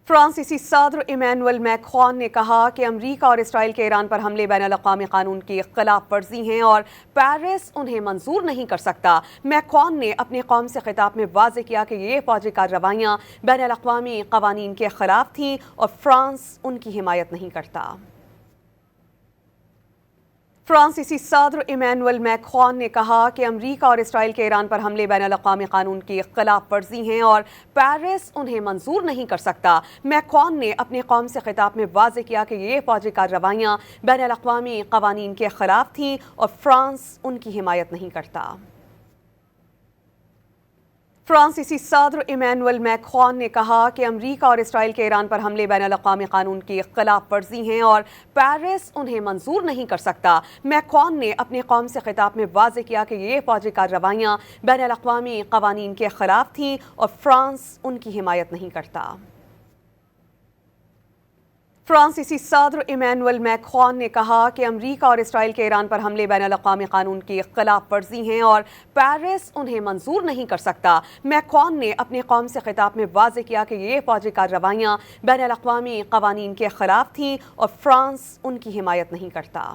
فرانسیسی صدر Immanuel Macron نے کہا کہ امریکہ اور اسرائیل کے ایران پر حملے بین الاقوامی قانون کی خلاف ورزی ہیں اور پیرس انہیں منظور نہیں کر سکتا۔ میکرون نے اپنی قوم سے خطاب میں واضح کیا کہ یہ فوجی کارروائیاں بین الاقوامی قوانین کے خلاف تھیں اور فرانس ان کی حمایت نہیں کرتا۔ فرانسیسی صدر ایمینوئل میکرون نے کہا کہ امریکہ اور اسرائیل کے ایران پر حملے بین الاقوامی قانون کی خلاف ورزی ہیں اور پیرس انہیں منظور نہیں کر سکتا۔ میکرون نے اپنی قوم سے خطاب میں واضح کیا کہ یہ فوجی کارروائیاں بین الاقوامی قوانین کے خلاف تھیں اور فرانس ان کی حمایت نہیں کرتا۔ فرانسیسی صدر ایمینوئل میکرون نے کہا کہ امریکہ اور اسرائیل کے ایران پر حملے بین الاقوامی قانون کی خلاف ورزی ہیں اور پیرس انہیں منظور نہیں کر سکتا۔ میکرون نے اپنی قوم سے خطاب میں واضح کیا کہ یہ فوجی کارروائیاں بین الاقوامی قوانین کے خلاف تھیں اور فرانس ان کی حمایت نہیں کرتا۔ فرانسیسی صدر ایمینوئل میکرون نے کہا کہ امریکہ اور اسرائیل کے ایران پر حملے بین الاقوامی قانون کی خلاف ورزی ہیں اور پیرس انہیں منظور نہیں کر سکتا۔ میکرون نے اپنی قوم سے خطاب میں واضح کیا کہ یہ فوجی کارروائیاں بین الاقوامی قوانین کے خلاف تھیں اور فرانس ان کی حمایت نہیں کرتا۔